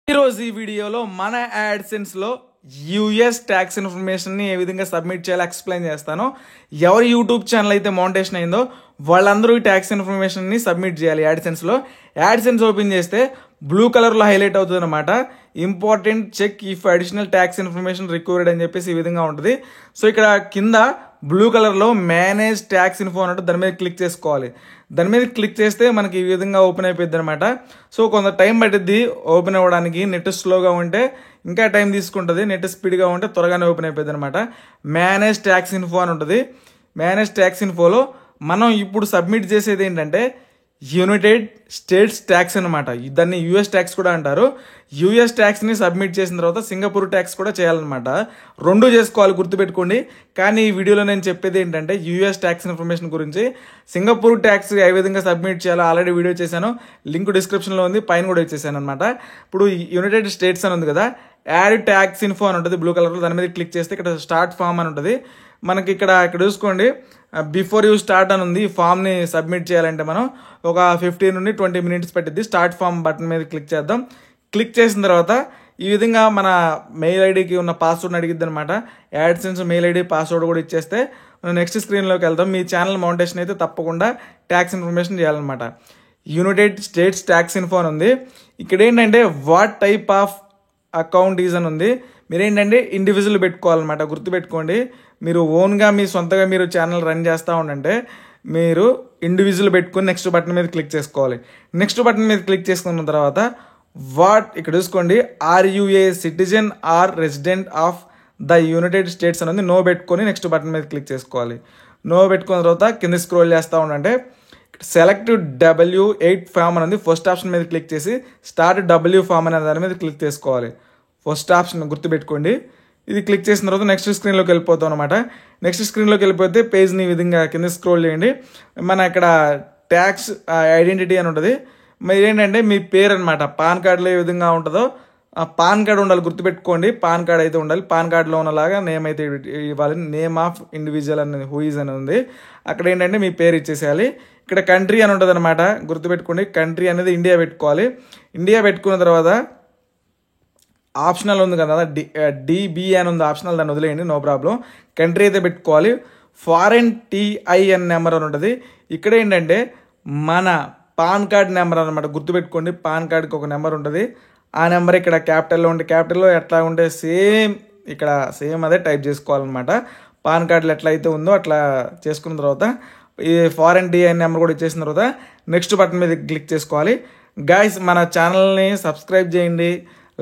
ఈరోజు ఈ వీడియోలో మన యాడ్సెన్స్లో యూఎస్ ట్యాక్స్ ఇన్ఫర్మేషన్ని ఏ విధంగా సబ్మిట్ చేయాలో ఎక్స్ప్లెయిన్ చేస్తాను. ఎవరి యూట్యూబ్ ఛానల్ అయితే మౌంటేషన్ అయిందో వాళ్ళందరూ ఈ ట్యాక్స్ ఇన్ఫర్మేషన్ని సబ్మిట్ చేయాలి యాడ్సెన్స్లో. యాడ్సెన్స్ ఓపెన్ చేస్తే బ్లూ కలర్లో హైలైట్ అవుతుంది అనమాట. Important check if additional tax information required అని చెప్పేసి ఈ విధంగా ఉంటుంది. సో ఇక్కడ కింద బ్లూ కలర్లో మేనేజ్ ట్యాక్స్ ఇన్ఫో అన్నట్టు దాని మీద క్లిక్ చేసుకోవాలి. దాని మీద క్లిక్ చేస్తే మనకి ఈ విధంగా ఓపెన్ అయిపోద్ది అనమాట. సో కొంత టైం పట్టిద్ది ఓపెన్ అవ్వడానికి. నెట్ స్లోగా ఉంటే ఇంకా టైం తీసుకుంటుంది, నెట్ స్పీడ్గా ఉంటే త్వరగానే ఓపెన్ అయిపోద్ది అనమాట. మేనేజ్ ట్యాక్స్ ఇన్ఫో అని ఉంటుంది. మేనేజ్ ట్యాక్స్ ఇన్ఫోలో మనం ఇప్పుడు సబ్మిట్ చేసేది ఏంటంటే యునైటెడ్ స్టేట్స్ ట్యాక్స్ అనమాట. దాన్ని యూఎస్ ట్యాక్స్ కూడా అంటారు. యూఎస్ ట్యాక్స్ని సబ్మిట్ చేసిన తర్వాత సింగపూర్ ట్యాక్స్ కూడా చేయాలన్నమాట. రెండు చేసుకోవాలి, గుర్తుపెట్టుకోండి. కానీ ఈ వీడియోలో నేను చెప్పేది ఏంటంటే యూఎస్ ట్యాక్స్ ఇన్ఫర్మేషన్ గురించి. సింగపూర్ ట్యాక్స్ ఏ విధంగా సబ్మిట్ చేయాలో ఆల్రెడీ వీడియో చేశాను, లింక్ డిస్క్రిప్షన్లో ఉంది, పైన కూడా ఇచ్చేసాను అనమాట. ఇప్పుడు యునైటెడ్ స్టేట్స్ అని ఉంది కదా, యాడ్ ట్యాక్స్ ఇన్ఫో అని ఉంటుంది బ్లూ కలర్లో. దాని మీద క్లిక్ చేస్తే ఇక్కడ స్టార్ట్ ఫామ్ అని ఉంటుంది. మనకి ఇక్కడ చూసుకోండి, బిఫోర్ యూ స్టార్ట్ అని ఉంది. ఈ ఫామ్ని సబ్మిట్ చేయాలంటే మనం ఒక 15 నుండి 20 మినిట్స్ పట్టిద్ది. స్టార్ట్ ఫామ్ బటన్ మీద క్లిక్ చేద్దాం. క్లిక్ చేసిన తర్వాత ఈ విధంగా మన మెయిల్ ఐడికి ఉన్న పాస్వర్డ్ని అడిగిద్ది అనమాట. యాడ్సెన్స్ మెయిల్ ఐడి పాస్వర్డ్ కూడా ఇచ్చేస్తే మనం నెక్స్ట్ స్క్రీన్లోకి వెళ్తాం. మీ ఛానల్ మౌంటేషన్ అయితే తప్పకుండా ట్యాక్స్ ఇన్ఫర్మేషన్ చేయాలన్నమాట. యునైటెడ్ స్టేట్స్ ట్యాక్స్ ఇన్ఫో అని ఉంది. ఇక్కడ ఏంటంటే what type of account is అని ఉంది. మీరేంటంటే ఇండివిజువల్ పెట్టుకోవాలన్నమాట. గుర్తుపెట్టుకోండి, మీరు ఓన్గా మీ సొంతగా మీరు ఛానల్ రన్ చేస్తూ ఉండంటే మీరు ఇండివిజువల్ పెట్టుకుని నెక్స్ట్ బటన్ మీద క్లిక్ చేసుకోవాలి. నెక్స్ట్ బటన్ మీద క్లిక్ చేసుకున్న తర్వాత ఇక్కడ చూసుకోండి, are you a citizen or resident of the United States అని ఉంది. నో పెట్టుకొని నెక్స్ట్ బటన్ మీద క్లిక్ చేసుకోవాలి. నో పెట్టుకున్న తర్వాత కింద స్క్రోల్ చేస్తూ ఉండంటే సెలెక్ట్ W8 ఫామ్ అని ఉంది. ఫస్ట్ ఆప్షన్ మీద క్లిక్ చేసి స్టార్ట్ W ఫామ్ అనే దాని మీద క్లిక్ చేసుకోవాలి. ఫస్ట్ ఆప్షన్ గుర్తుపెట్టుకోండి. ఇది క్లిక్ చేసిన తర్వాత నెక్స్ట్ స్క్రీన్లోకి వెళ్ళిపోతాం అనమాట. నెక్స్ట్ స్క్రీన్లోకి వెళ్ళిపోతే పేజ్ని ఈ విధంగా కింద స్క్రోల్ చేయండి. మన ఇక్కడ ట్యాక్స్ ఐడెంటిటీ అని ఉంటుంది. మరి ఏంటంటే మీ పేరు అనమాట. పాన్ కార్డులో ఏ విధంగా ఉంటుందో పాన్ కార్డు ఉండాలి, గుర్తుపెట్టుకోండి. పాన్ కార్డ్ అయితే ఉండాలి. పాన్ కార్డులో ఉన్నలాగా నేమ్ అయితే ఇవ్వాలి. నేమ్ ఆఫ్ ఇండివిజువల్ అని హూయిజ్ అని ఉంది. అక్కడ ఏంటంటే మీ పేరు ఇచ్చేసేయాలి. ఇక్కడ కంట్రీ అని ఉంటుంది అనమాట. గుర్తుపెట్టుకోండి, కంట్రీ అనేది ఇండియా పెట్టుకోవాలి. ఇండియా పెట్టుకున్న తర్వాత ఆప్షనల్ ఉంది కదా, DB అని ఉంది ఆప్షనల్, దాన్ని వదిలేయండి, నో ప్రాబ్లం. కంట్రీ అయితే పెట్టుకోవాలి. ఫారెన్ TIN నెంబర్ అని ఉంటుంది. ఇక్కడ ఏంటంటే మన పాన్ కార్డ్ నెంబర్ అనమాట. గుర్తుపెట్టుకోండి, పాన్ కార్డ్కి ఒక నెంబర్ ఉంటుంది. ఆ నెంబర్ ఇక్కడ క్యాపిటల్లో ఉంటే క్యాపిటల్లో, ఎట్లా ఉంటే సేమ్ ఇక్కడ సేమ్ అదే టైప్ చేసుకోవాలన్నమాట. పాన్ కార్డులో ఎట్లా అయితే ఉందో అట్లా చేసుకున్న తర్వాత ఈ ఫారెన్ TIN నెంబర్ కూడా ఇచ్చేసిన తర్వాత నెక్స్ట్ బటన్ మీద క్లిక్ చేసుకోవాలి. గైస్, మన ఛానల్ని సబ్స్క్రైబ్ చేయండి,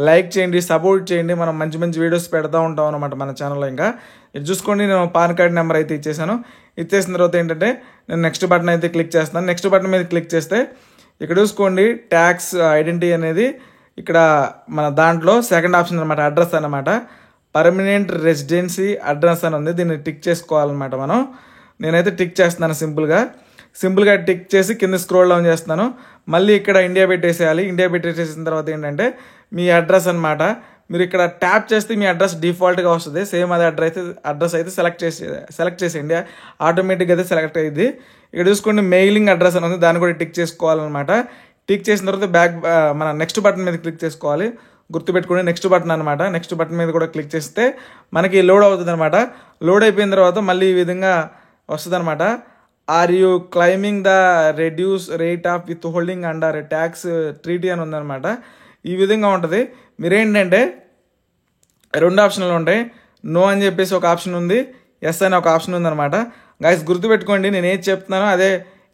లైక్ చేయండి, సపోర్ట్ చేయండి. మనం మంచి మంచి వీడియోస్ పెడతా ఉంటాం అనమాట మన ఛానల్లో. ఇంకా ఇది చూసుకోండి, నేను పాన్ కార్డ్ నెంబర్ అయితే ఇచ్చేసాను. ఇచ్చేసిన తర్వాత ఏంటంటే నేను నెక్స్ట్ బటన్ అయితే క్లిక్ చేస్తాను. నెక్స్ట్ బటన్ మీద క్లిక్ చేస్తే ఇక్కడ చూసుకోండి, ట్యాక్స్ ఐడెంటిటీ అనేది ఇక్కడ మన దాంట్లో సెకండ్ ఆప్షన్ అనమాట, అడ్రస్ అనమాట. పర్మనెంట్ రెసిడెన్సీ అడ్రస్ అని ఉంది. దీన్ని టిక్ చేసుకోవాలన్నమాట మనం. నేనైతే టిక్ చేస్తున్నాను సింపుల్గా టిక్ చేసి కింద స్క్రోల్ డౌన్ చేస్తున్నాను. మళ్ళీ ఇక్కడ ఇండియా పెట్టేసేయాలి. ఇండియా పెట్టేసేసిన తర్వాత ఏంటంటే మీ అడ్రస్ మీరు ఇక్కడ ట్యాప్ చేస్తే మీ అడ్రస్ డిఫాల్ట్గా వస్తుంది. సేమ్ అదే అడ్రస్ అయితే సెలెక్ట్ చేసేయండి, ఆటోమేటిక్గా అయితే సెలెక్ట్ అయ్యింది. ఇక్కడ చూసుకోండి, మెయిలింగ్ అడ్రస్ అని ఉంది, దాన్ని కూడా టిక్ చేసుకోవాలన్నమాట. టిక్ చేసిన తర్వాత మన నెక్స్ట్ బటన్ మీద క్లిక్ చేసుకోవాలి. గుర్తుపెట్టుకోండి, నెక్స్ట్ బటన్ అనమాట. నెక్స్ట్ బటన్ మీద కూడా క్లిక్ చేస్తే మనకి లోడ్ అవుతుంది అనమాట. లోడ్ అయిపోయిన తర్వాత మళ్ళీ ఈ విధంగా వస్తుంది అనమాట. Are you claiming the reduce rate of withholding under tax treaty అని ఉందన్నమాట. ఈ విధంగా ఉంటుంది. మీరేంటంటే రెండు ఆప్షన్లు ఉంటాయి. నో అని చెప్పేసి ఒక ఆప్షన్ ఉంది, ఎస్ అని ఒక ఆప్షన్ ఉందన్నమాట. గైస్, గుర్తుపెట్టుకోండి, నేను ఏది చెప్తున్నానో అదే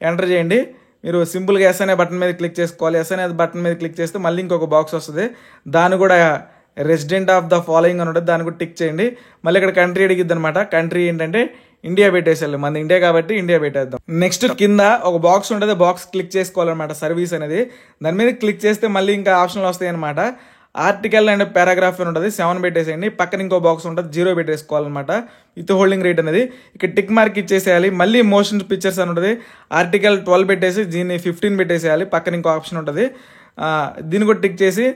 ఎంటర్ చేయండి. మీరు సింపుల్గా ఎస్ అనే బటన్ మీద క్లిక్ చేసుకోవాలి. ఎస్ అనే బటన్ మీద క్లిక్ చేస్తే మళ్ళీ ఇంకొక బాక్స్ వస్తుంది. దాన్ని కూడా రెసిడెంట్ ఆఫ్ ద ఫాలోయింగ్ అని ఉంటుంది, దాన్ని కూడా టిక్ చేయండి. మళ్ళీ ఇక్కడ కంట్రీ అడిగిద్ది అనమాట. కంట్రీ ఏంటంటే ఇండియా పెట్టేసేయాలి. మన ఇండియా కాబట్టి ఇండియా పెట్టేద్దాం. నెక్స్ట్ కింద ఒక బాక్స్ ఉంటుంది, బాక్స్ క్లిక్ చేసుకోవాలన్నమాట, సర్వీస్ అనేది. దాని మీద క్లిక్ చేస్తే మళ్ళీ ఇంకా ఆప్షన్లు వస్తాయి అనమాట. ఆర్టికల్ అండ్ పారాగ్రాఫ్ అని ఉంటుంది, 7 పెట్టేసేయండి. పక్కన ఇంకో బాక్స్ ఉంటుంది, 0 పెట్టేసుకోవాలన్నమాట. విత్ హోల్డింగ్ రేట్ అనేది ఇక్కడ టిక్ మార్క్ ఇచ్చేసేయాలి. మళ్ళీ మోషన్ పిక్చర్స్ అని ఉంటుంది, ఆర్టికల్ 12 పెట్టేసి దీన్ని 15 పెట్టేసేయాలి. పక్కన ఇంకో ఆప్షన్ ఉంటుంది, దీన్ని కూడా టిక్ చేసి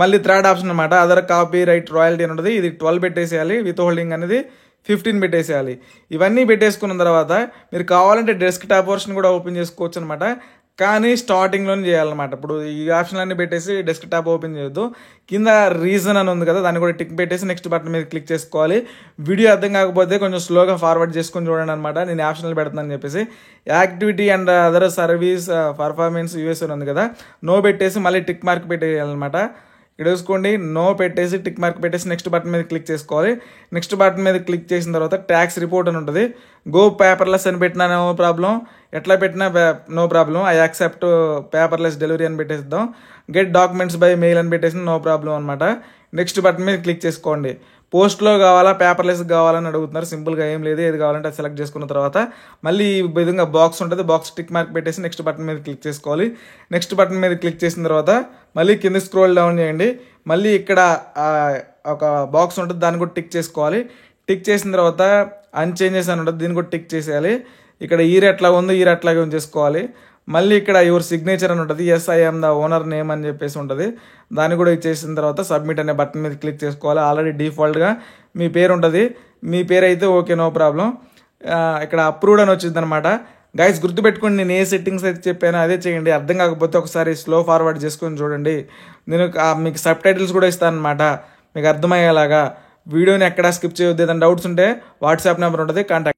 మళ్ళీ థర్డ్ ఆప్షన్ అనమాట, అదర్ కాపీ రైట్ రాయల్టీ అని ఉంటుంది, ఇది 12 పెట్టేసేయాలి. విత్ హోల్డింగ్ అనేది 15 పెట్టేసేయాలి. ఇవన్నీ పెట్టేసుకున్న తర్వాత మీరు కావాలంటే డెస్క్ టాప్ వర్షన్ కూడా ఓపెన్ చేసుకోవచ్చు అనమాట. కానీ స్టార్టింగ్లోనే చేయాలన్నమాట. ఇప్పుడు ఈ ఆప్షన్లన్నీ పెట్టేసి డెస్క్టాప్ ఓపెన్ చేయొద్దు. కింద రీజన్ అని ఉంది కదా, దాన్ని కూడా టిక్ పెట్టేసి నెక్స్ట్ బటన్ మీద క్లిక్ చేసుకోవాలి. వీడియో అర్థం కాకపోతే కొంచెం స్లోగా ఫార్వర్డ్ చేసుకొని చూడండి అనమాట. నేను ఆప్షన్లు పెడతానని చెప్పేసి activity and other service performance US అని ఉంది కదా, నో పెట్టేసి మళ్ళీ టిక్ మార్క్ పెట్టేయాలన్నమాట. ఇక్కడ చూసుకోండి, నో పెట్టేసి టిక్ మార్క్ పెట్టేసి నెక్స్ట్ బటన్ మీద క్లిక్ చేసుకోవాలి. నెక్స్ట్ బటన్ మీద క్లిక్ చేసిన తర్వాత ట్యాక్స్ రిపోర్ట్ అని ఉంటుంది. గో పేపర్లెస్ అని పెట్టినా నో ప్రాబ్లం, ఎట్లా పెట్టినా no problem. I accept paperless delivery అని పెట్టేద్దాం. గెట్ డాక్యుమెంట్స్ బై మెయిల్ అని పెట్టేసి నో ప్రాబ్లం అనమాట. నెక్స్ట్ బటన్ మీద క్లిక్ చేసుకోండి. పోస్ట్లో కావాలా పేపర్లెస్ కావాలని అడుగుతున్నారు. సింపుల్గా ఏం లేదు, ఏది కావాలంటే అది సెలెక్ట్ చేసుకున్న తర్వాత మళ్ళీ ఈ విధంగా బాక్స్ ఉంటుంది. బాక్స్ టిక్ మార్క్ పెట్టేసి నెక్స్ట్ బటన్ మీద క్లిక్ చేసుకోవాలి. నెక్స్ట్ బటన్ మీద క్లిక్ చేసిన తర్వాత మళ్ళీ కింద స్క్రోల్ డౌన్ చేయండి. మళ్ళీ ఇక్కడ ఒక బాక్స్ ఉంటుంది, దాన్ని కూడా టిక్ చేసుకోవాలి. టిక్ చేసిన తర్వాత అన్చేంజెస్ అని ఉంటుంది, దీన్ని కూడా టిక్ చేసేయాలి. ఇక్కడ ఈర్ ఎట్లా ఉందో ఈర్ అట్లాగే ఉంచేసుకోవాలి. మళ్ళీ ఇక్కడ యువర్ సిగ్నేచర్ అని ఉంటుంది, yes I am the owner name అని చెప్పేసి ఉంటుంది. దాన్ని కూడా ఇచ్చేసిన తర్వాత సబ్మిట్ అనే బటన్ మీద క్లిక్ చేసుకోవాలి. ఆల్రెడీ డిఫాల్ట్గా మీ పేరు ఉంటుంది, మీ పేరు అయితే ఓకే నో ప్రాబ్లం. ఇక్కడ అప్రూవ్డ్ అని వచ్చింది అనమాట. గైస్ గుర్తుపెట్టుకోండి, నేను ఏ సెట్టింగ్స్ అయితే చెప్పానో అదే చేయండి. అర్థం కాకపోతే ఒకసారి స్లో ఫార్వర్డ్ చేసుకొని చూడండి. నేను మీకు సబ్ టైటిల్స్ కూడా ఇస్తాను అనమాట, మీకు అర్థమయ్యేలాగా. వీడియోని ఎక్కడా స్కిప్ చేయొద్దు. ఏదైనా డౌట్స్ ఉంటే వాట్సాప్ నెంబర్ ఉంటుంది, కాంటాక్ట్.